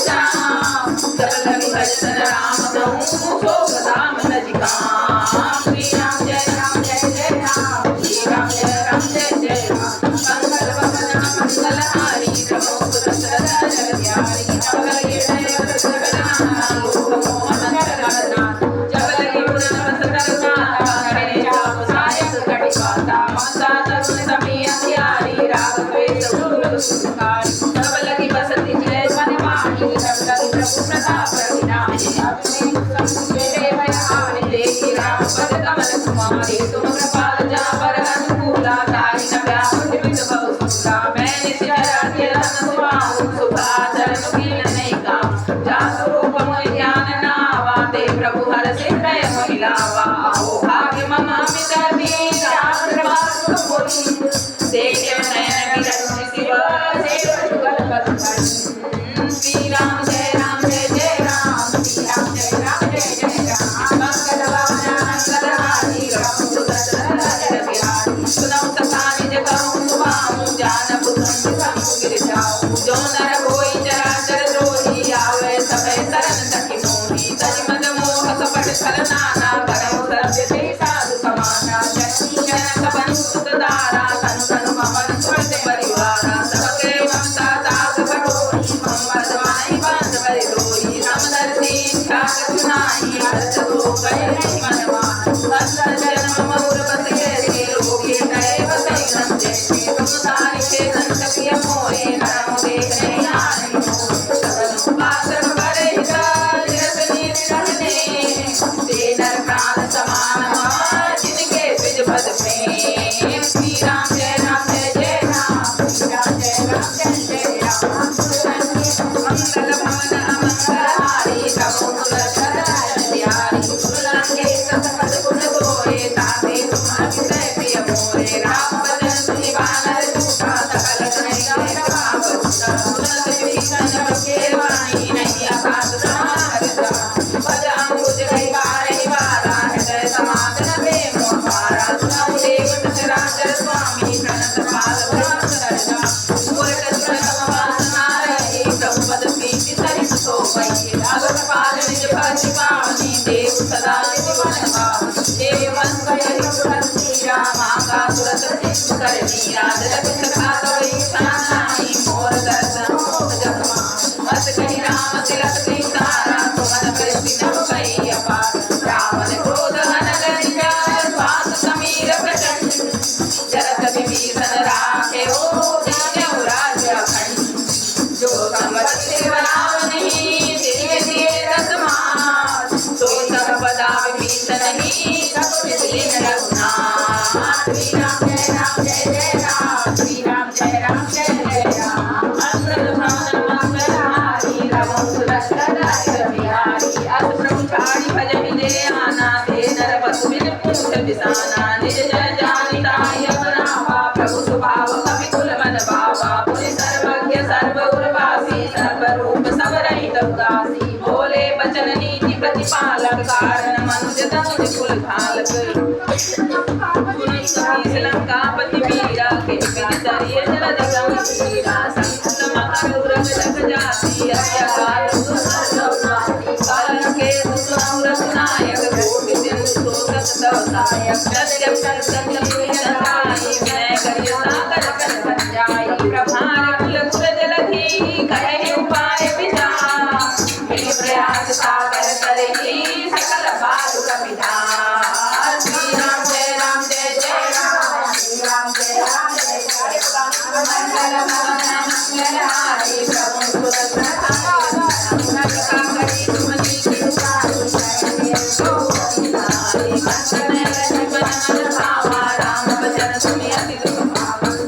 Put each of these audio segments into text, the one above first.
राम जब लगी भजन राम कहूँ शोक धाम नजिका श्री राम जय राम जय जय राम श्री राम जय राम जय जय राम मंगल भवन मंगलहारी प्रभु सुरसर जगत्यारी जब लगी जय जगन्नाथ लोक मोहन जगन्नाथ जब लगी पुनः करना करे जाप सायक कटिपाता माता तरुण समी अंधियारी राग द्वेष गुरु सुखारी जब लगी बसती जय वनवाणी जब लगी प्रभु प्रताप रघुनाथ अपने मेरे भयान देखी राम पद कमल कुमारी तुम कृपाल जा पर अनुकूला ताहि न व्याकुल विद बहु सुरा मैंने सिराती रन सुभाऊ सुभाचरण कील नहीं का जा स्वरूप मोहि ध्यान नावा ते प्रभु हर सिमरय महिलावा आओ भाग्य मम अमित दीना कृपा सुख बोली देखे नयन विरज शिव सेव जुगल पद श्री राम जय राम श्री राम जय राम जय राम मंगल भवन मंगलहारी राम सुदर्शन बिहारी सुनौ सखा निज कहूँ सुभाऊँ जान बुझन गिर जाऊँ जो नर कोई चराचर द्रोही आवे सभय शरण सखी मोही तज मद मोह कपट छल नाना करम सर्व ते साधु समाना जनक बनु सुत दारा तनु तनु पवन स्वर्ग परिवारा सबके ममता ताक कठोरी मम माई बांध बरि डोरी समदर्शी ठाक सुनाई हर्ष तो गए मनमान अंतर जन्म महुर बस के लोगे गए बसई संते तुम सारी के संत प्रिय मोरे नरम देखने आने पात्र बड़े जगनी रहने ते नर प्राण समान जिनके बिज पद में श्री राम जय जय राम श्री राम जय जय राम मंगल भवन मंगलहारी प्रभु सुरसर बिहारी सुरंगे सतपद गुण गोरे ताते तुम अतिशय प्रिय मोरे राम भजन सुनि बानर झूठा सकल कन्हैया प्रभाव तुरंत विभीषण बके वाणी नहीं आकाश समाहरता पद अंबुज कई बार ही बारा हृदय समागन प्रेम मोहारा सुनौ देव सचराचर स्वामी प्रणत पाल ब्रह्म सरजा उलट सुनत वासना रहे प्रभु पद प्रीति सरित सोवै राघव पाल निज भक्ति पावनी देव सदा निज मन भाव देव मन कहि श्री राम आका सुरत सिद्ध कर दिया जगत सखा कवि सानाई मोर दर्शन मोह जगमा मत कहि राम तिलक सीतारा तुमन कृष्ण भई अपार रावण क्रोध हन गंजा स्वास समीर प्रचंड जरत विभीषण राखे हो दीनौ राज्य अखंड जो संवत्सर बनाव नहीं दिए दिए रसमास तो सर्वदा विभीषण ही सब दीन रघुनाथ श्री राम जय राम श्री राम जय राम अंगद भवन मंगलहारी रघु सुदर्शन बिहारी अस ब्रह्मचारी भज विजय आना दे नर बसु बिन पूछ बिसाना निज जन जानिताय अपनावा प्रभु स्वभाव कवि कुल मन भावा पुनि सर्वज्ञ सर्व उर्वासी सर्व रूप सब रहित उदासी बोले बचन नीति प्रतिपालक कारण मनुज तनुज कुल घालक लंकापति वीरा के विचरिय जलद गंभीरा संकुल मकर उरग जग जाति अत्याचार काल के सुनौ रघुनायक कोटि सिंधु शोकत दवसायक सत्य सत्य विनय करिय सागर कन संजाई प्रभार कुल कुल जलधि कहे उपाय विचार मिलि प्रयास सागर करहि सकल बालु कपिधार श्री राम जय राम श्री राम जय मंगल भवन मंगलहारी प्रभु सुरसर करी सुमति राम भजन सुनि अति दुख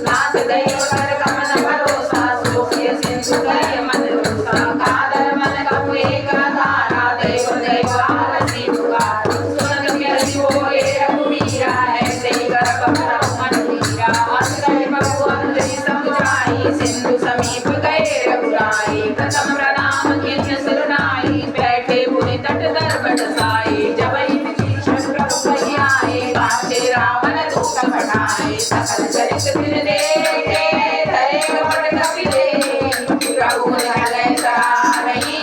नाथ दैव कर कमन भरोसा सुखिय सिंधु करिय मन रोसा कादर मन कपु एक धारा दैव दैव आरती पुकार सुनत मेर होए रघुवीरा है सही कर पकड़ मन वीरा अंतरे प्रभु अंतरी समझाई सिंधु समीप गए रघुराई प्रथम प्रणाम किन्य सिरनाई बैठे पुनि तट दरबट साई जबई विभीषण प्रभु आए बाटे रावण दूत घटाए सकल चरित दिन देखे धरे कपट कपि दे प्रभु ने हलै सरारहि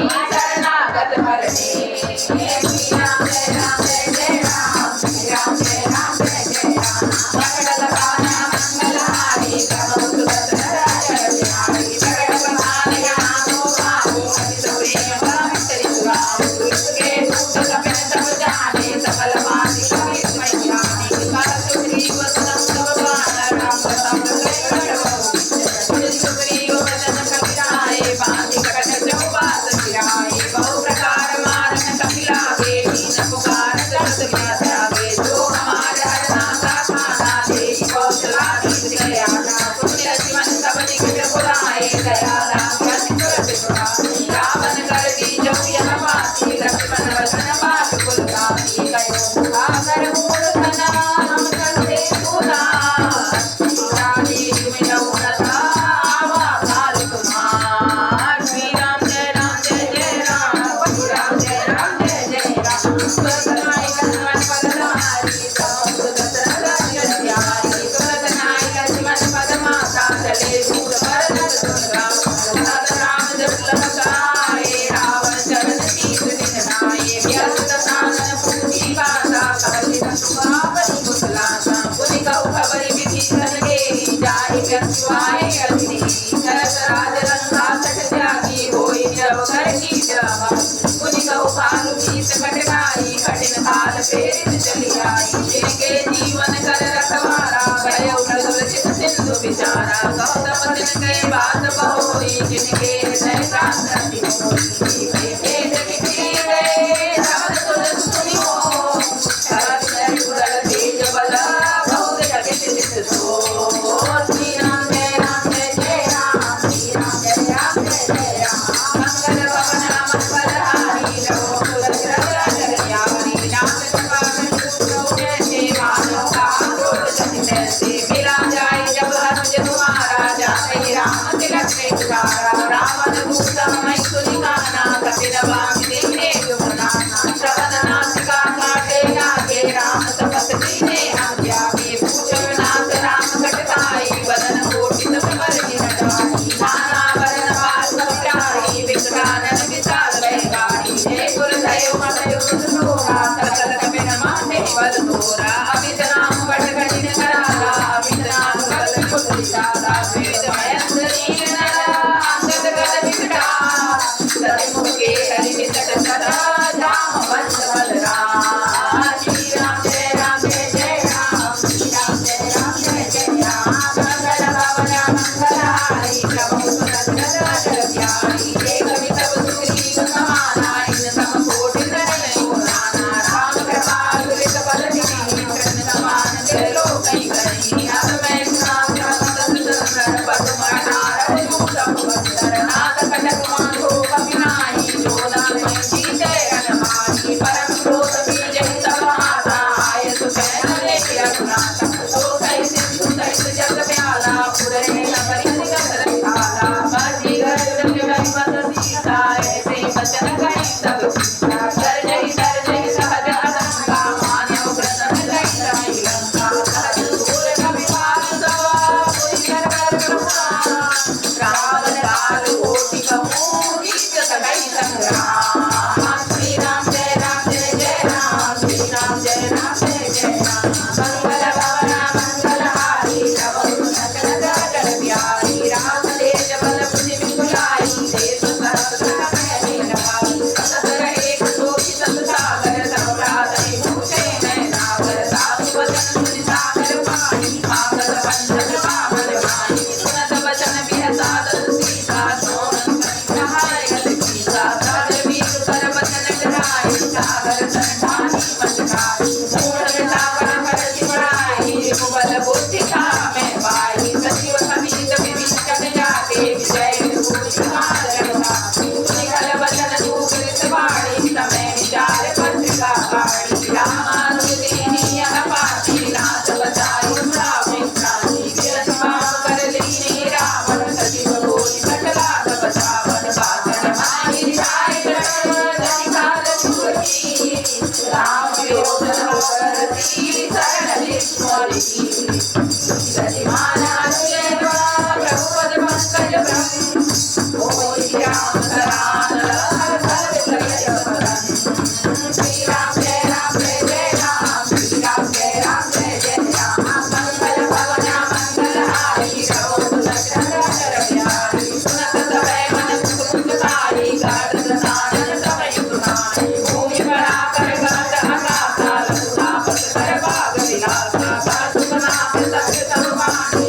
शिवाय अग्नि शरद राज रंगा सट त्यागी होई जब कर की जवा मुनि कहो काल बीत कटनाई कठिन काल फेरित चली आई जिनके जीवन कर रखवारा भय उठल चित सिंधु विचारा गौतम दिन के बात बहोई जिनके हृदय शांति होई भेद किसी गए शब्द सुन सुनियो शरद उदल तेज बल बहुत जगत चित सो रावण दूता मैं सुनी गाना कपिल बाग देखने जुमना श्रवण नासिका काटे आगे राम तपस्वी ने आज्ञा में पूछो नाथ राम कटकाई वदन कोटि तप पर निरटाई नाना वरण पास विराई विकटानन विशाल वैगाई जय गुरुदेव मत सुनोरा सकल कपिल माथे बल तोरा अमित नाम वट कठिन कराला अमित नाम बल कुटिला वेद मयंद्री के हरि निकट सदा धाम वंश बलराम श्री राम जय राम जय जय राम श्री राम जय राम जय जय राम मंगल भवन मंगलहारी प्रभु सुनंदन प्यारी एक वितव सुग्रीव समाना इन सम कोटि नयन पुराना राम कृपा दुरित बल निधि कृष्ण समान जय लोकई करी अब मैं नाम सुनंदन पद्म नारद दूत वंदर नाथ कटक माधो कपिनाई जोदा मैं चरण माही परम क्रोध बीज समाता आय सुखैन ले रघुनाथ सो कहि सिंधु सहित जग प्याला पुररे नगरी निगत रखाला बाजी गरुड़ गई बस सीता ऐसे बचन कहि सब सीता कर जय सहज अनंगा मान्यो व्रत गई रही लंका सहज दूर कवि पास सवा कोई कर करुणा रावण काल कोटि कहूँ गीत सगई संग्राम श्री राम जय राम जय जय राम श्री राम जय राम जय जय राम मंगल भवन मंगलहारी प्रभु सुनत नगर प्यारी राम तेज बल बुद्धि विपुलाई देश सहस्र में रहाई सतत एक सोई सत सागर संप्रादि भूषे मैं नागर साधु वचन सुनि सागर पाई पागल बंधन पावन भाई सुनत वचन बिहसा दस सीता सोन नहाय गत सीता सागर वीर कर वचन कराई सागर संठानी मचकाई मूढ़ सागर कर चिपड़ाई बल बुद्धि का मैं पाई सचिव समीत विभीषण जाके विजय विभूति कुमार रघुनाथ निखल वचन दूत वाणी समय विचार पत्रिका पाणी रामानुज दीनी यह पाती नाथ बचाई राम क्रांति विरत पाप कर लीनी रावण सचिव बोली सकला बचावन बादल माही जाय धनि काल छुटी राम विरोध करती शरण विस्मृति गतिमान अनुदेव प्रभु पद पंकज ब्रह्म होई राम सरान हर हर प्रगट पदन श्री राम जय राम जय जय राम श्री राम जय राम जय जय राम मंगल भवन मंगलहारी प्रभु सुनत नगर प्यारी सुनत सबै मन सुखकारी गाढ़ साधन समय सुनाई भूमि बड़ा कर गात आकाशा लघुता पत कर भाग विलासा सुखनाथ सत्य सर्वाणी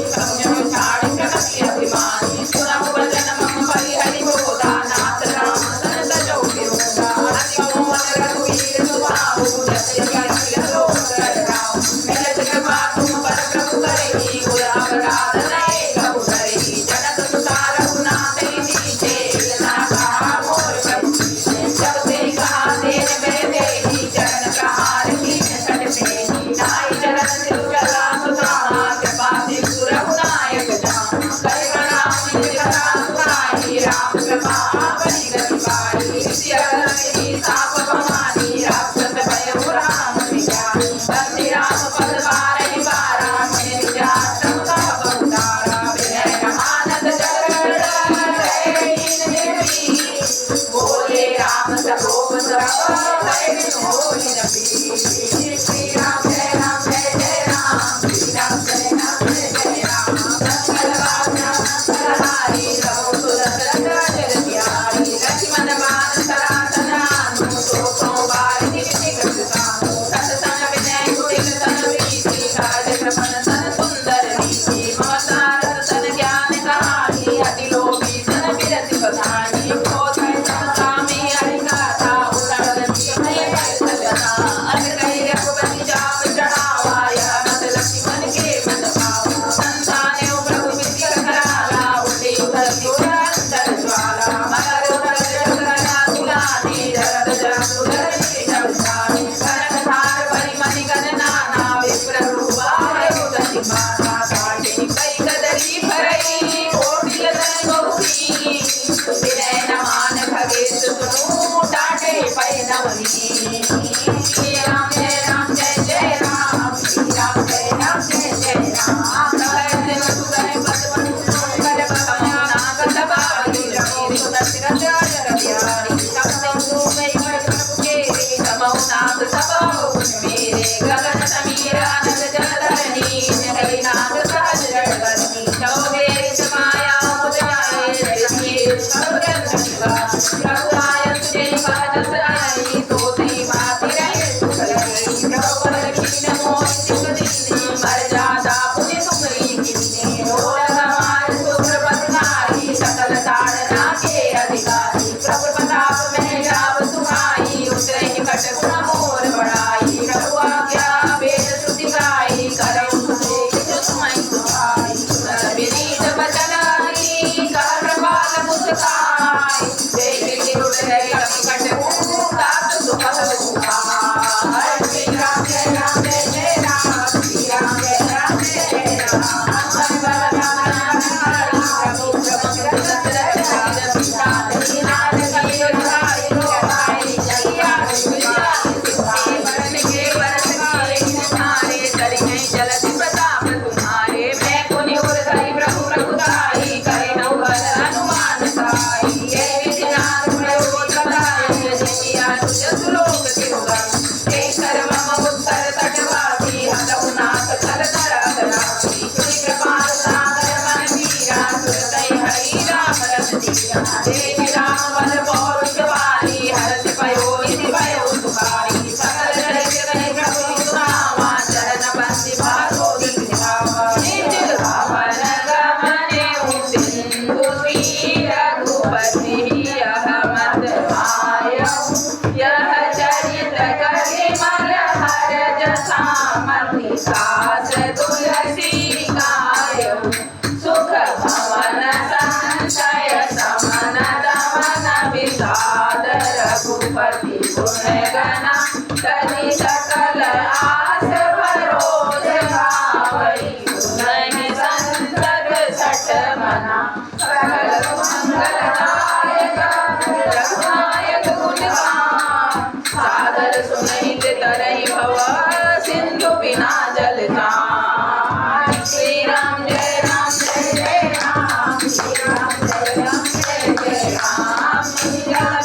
बिना जल जाए। श्री राम जय राम जय जय राम, श्री राम जय राम जय जय राम, जय राम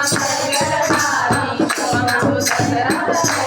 जय जय राम, प्रभु दशरथ